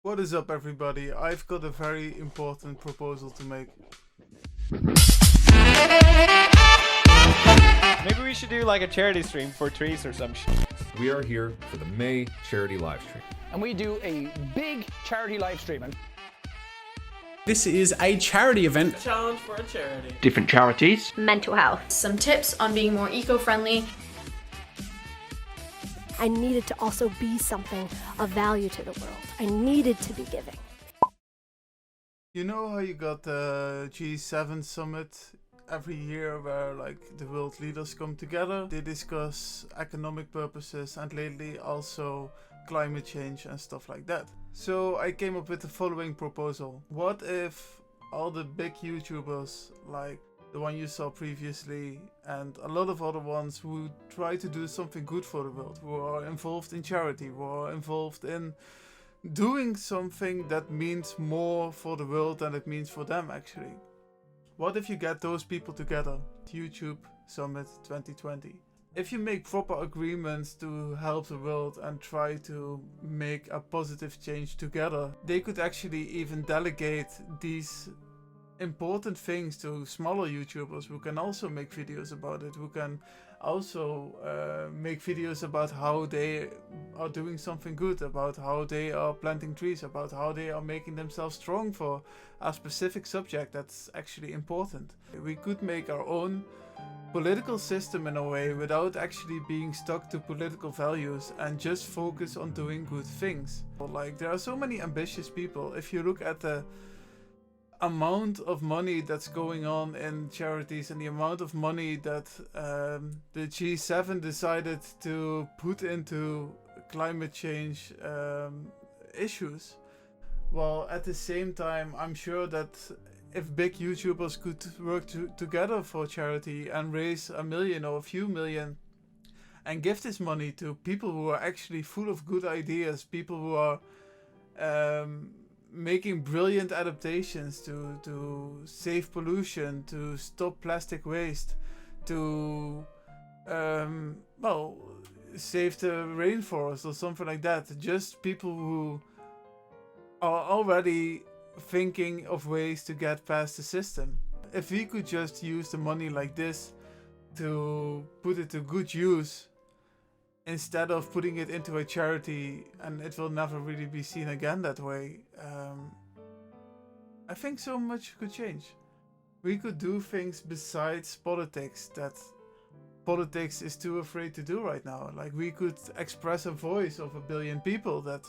What is up, everybody? I've got a very important proposal to make. Maybe we should do like a charity stream for trees or some shit. We are here for the May charity live stream. And we do a big charity live streaming. This is a charity event. A challenge for a charity. Different charities. Mental health. Some tips on being more eco-friendly. I needed to also be something of value to the world. I needed to be giving. You know how you got the G7 summit every year where like the world leaders come together? They discuss economic purposes and lately also climate change and stuff like that. So I came up with the following proposal. What if all the big YouTubers like the one you saw previously and a lot of other ones who try to do something good for the world, who are involved in charity, who are involved in doing something that means more for the world than it means for them actually. What if you get those people together? YouTube Summit 2020. If you make proper agreements to help the world and try to make a positive change together, they could actually even delegate these important things to smaller YouTubers who can also make videos about it, who can also make videos about how they are doing something good, about how they are planting trees, about how they are making themselves strong for a specific subject that's actually important. We could make our own political system in a way without actually being stuck to political values and just focus on doing good things. Like, there are so many ambitious people. If you look at the amount of money that's going on in charities and the amount of money that the G7 decided to put into climate change issues, while at the same time I'm sure that if big YouTubers could work together for charity and raise $1 million or a few million and give this money to people who are actually full of good ideas, people who are making brilliant adaptations to save pollution, to stop plastic waste, to save the rainforest or something like that. Just people who are already thinking of ways to get past the system. If we could just use the money like this to put it to good use instead of putting it into a charity and it will never really be seen again that way, I think so much could change. We could do things besides politics that politics is too afraid to do right now. Like, we could express a voice of 1 billion people that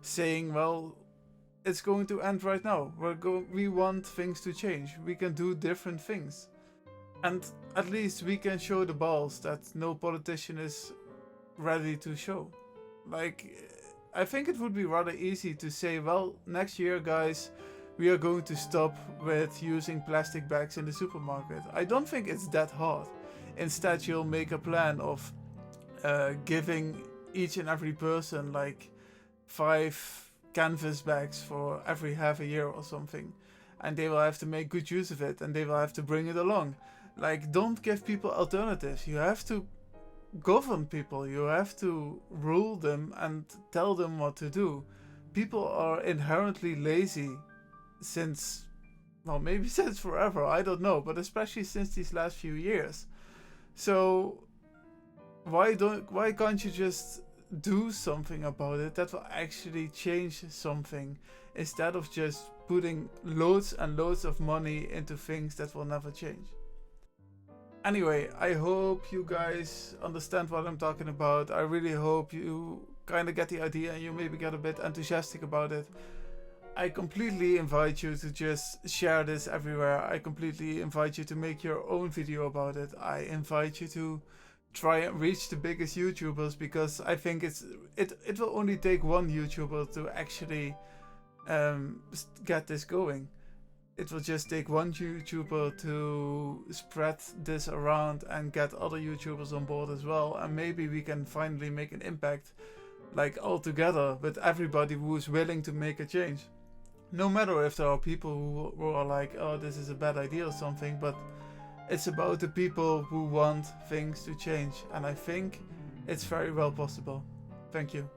saying, well, it's going to end right now. We want things to change. We can do different things. And at least we can show the balls that no politician is ready to show. Like, I think it would be rather easy to say, well, next year, guys, we are going to stop with using plastic bags in the supermarket. I don't think it's that hard. Instead, you'll make a plan of giving each and every person like 5 canvas bags for every half a year or something, and they will have to make good use of it and they will have to bring it along. Like, don't give people alternatives. You have to govern people. You have to rule them and tell them what to do. People are inherently lazy since, well, maybe since forever, I don't know, but especially since these last few years. So why can't you just do something about it that will actually change something, instead of just putting loads and loads of money into things that will never change? Anyway, I hope you guys understand what I'm talking about. I really hope you kind of get the idea and you maybe get a bit enthusiastic about it. I completely invite you to just share this everywhere. I completely invite you to make your own video about it. I invite you to try and reach the biggest YouTubers, because I think it will only take one YouTuber to actually get this going. It will just take one YouTuber to spread this around and get other YouTubers on board as well, and maybe we can finally make an impact, like, all together, with everybody who is willing to make a change. No matter if there are people who are like, oh, this is a bad idea or something, but it's about the people who want things to change, and I think it's very well possible. Thank you.